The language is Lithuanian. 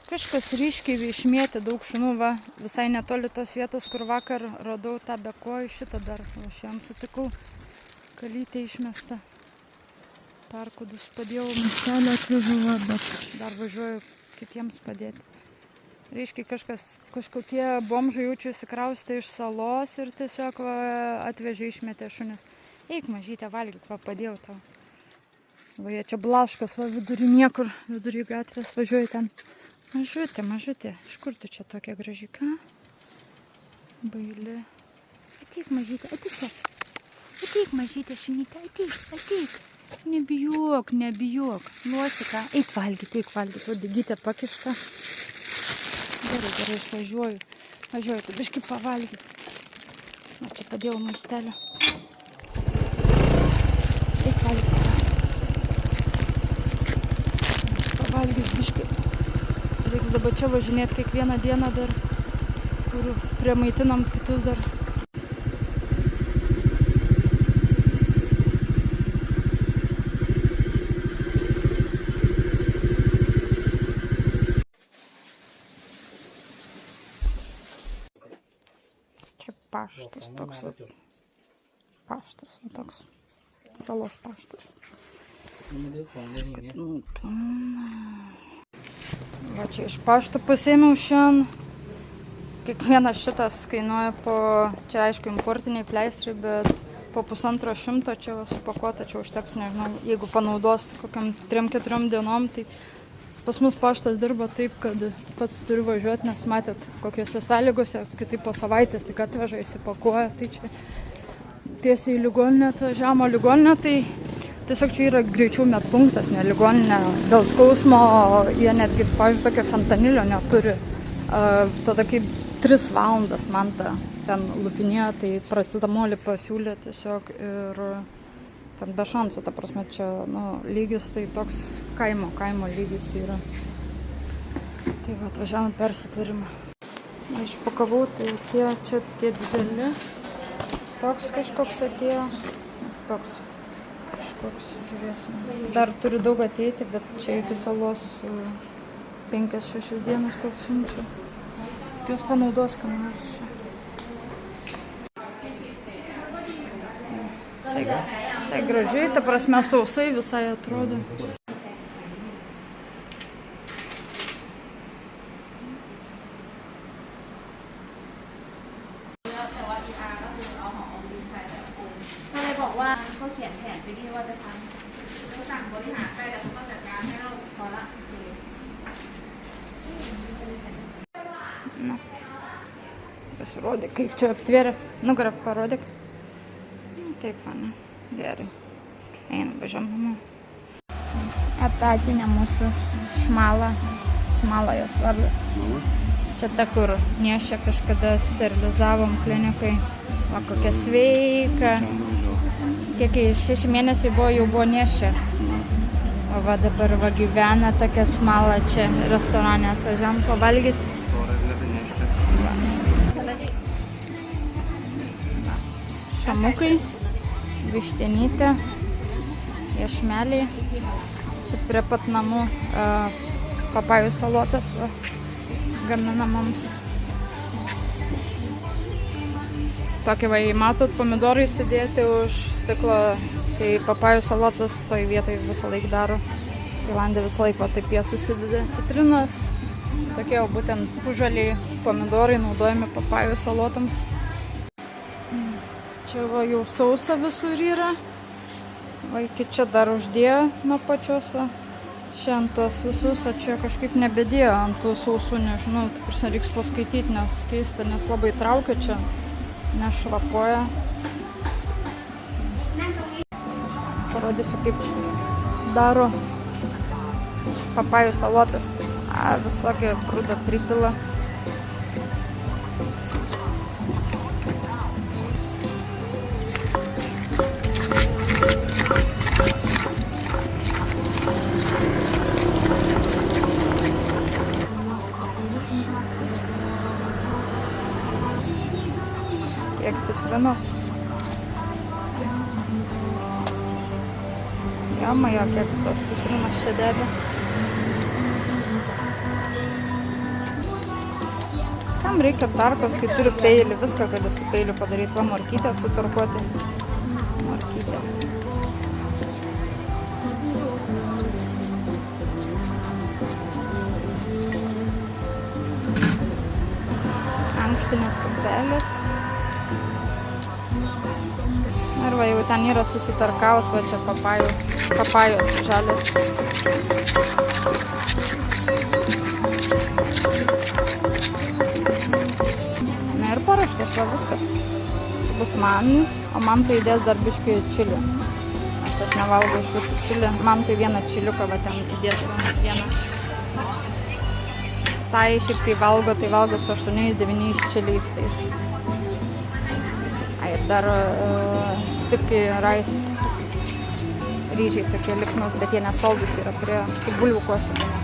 Kažkas ryškiai išmėtė daug šunų, va, visai netoli tos vietos, kur vakar radau tą be kojų, šitą dar, o šiandien sutikau, kalytė išmesta. Parkudus padėjau, miestelį atvežu, bet dar važiuoju kitiems padėti. Reiškia, kažkokie bomžai jaučiu įsikraustė iš salos ir tiesiog va, atvežė išmetė šunis. Eik mažytė, valgyk, va, padėjau tau. Va, jie čia blaškos, va, vidury niekur, vidury gatvės, važiuoju ten. Mažutė, iš kur tu čia tokia graži, ką? Baili. Ateik mažytė, ateik mažytė, šunytė, ateik. Nebijok. Nuosika, eik valgyti, va, digytė pakišta. Gerai, važiuoju, tu biškį pavalgyti. O čia padėjau maistelio. Eik valgyti. Pavalgys biškį. Reiks dabar čia važinėti kiekvieną dieną dar, kur primaitinam kitus dar. Čia paštas toks. Paštas, va toks. Salos paštas. Va čia iš pašto pasėmiau šiandien. Kiekvienas šitas kainuoja po, čia aišku importiniai pleistrai, bet po 150 čia va supakuota, čia užteks, nežinau, jeigu panaudos kokiam 3-4 dienom, tai pas mus paštas dirba taip, kad pats turi važiuoti, nes matėt kokiose sąlygose, kitaip po savaitės tik atveža, įsipakuoja, tai čia tiesiai į ligoninę atvažiavimo ligoninę, tai tiesiog čia yra greičiau medpunktas, ne ligoninė. Dėl skausmo jie netgi, pavyzdžiui, tokio fentanilio neturi. Tada kaip 3 valandas man ten lupinėjo, tai paracetamolį pasiūlė tiesiog ir ten be šansų, ta prasme, čia lygis tai toks kaimo lygis yra. Tai va, atvažiavome persitvarimą. Išpakavau, tai čia tie dideli. Toks kažkoks atėjo. Toks. Žiūrėsim. Dar turiu daug ateiti, bet čia iki salos 5-6 dienas kol siunčiu. Tikiuos panaudos, ką nors čia. Visai gražiai, ta prasme sausai visai atrodo. Pasirodė, kaip čia aptvėrė. Nugarą parodyk. Taip, man. Gerai. Einam, važiuojam namo. Etatinė mūsų Smala jos vardas. Čia ta, kur nešė kažkada sterilizavom klinikai. Va, kokia sveika. Kiek 6 mėnesiai jau buvo nešė. O va dabar va gyvena tokia Smala čia restorane. Atvažiavam pavalgyti. Šamukai, vištienytė, iešmeliai. Čia prie pat namų papajų salotas gamina mums. Tokį va, matot, pomidorai sudėti už stiklo, tai papajų salotas toj vietoj visą laik daro. Tailandė visą laik va taip jie susideda. Citrinos, tokie jau būtent žaliai pomidorai naudojami papajų salotams. Čia va jau sausa visur yra. Va iki čia dar uždėjo nuo pačios va. Šiandien tuos visus, o čia kažkaip nebedėjo ant tų sausų, nežinau, tai prasme reiks paskaityti, nes keista, nes labai traukia čia, nešlapoja. Parodysiu, kaip daro papajų salotas. Visokią prūdą pripila. Tiek citrinos. Jama, kiek tos citrinos čia deda. Tam reikia tarkos, kai turi peilį, viską gali su peiliu padaryti. Va, morkytę sutarkuoti. Morkytę. Ankštinės pupelės. Ir va, jau ten yra susitarkaus, va čia papajos žalias. Na ir paruoštas, va viskas. Čia bus man, o man tai įdės dar biškį čilių. Nes aš nevalgau iš visų čilių. Man tai vieną čiliuką, va ten įdės vieną. Tai šiaip kai valgo, tai valgo su 8-9 čiliais tais. Ir dar sticky rice ryžiai tokie lipnus, bet jie nesaldus yra prie bulvių košų.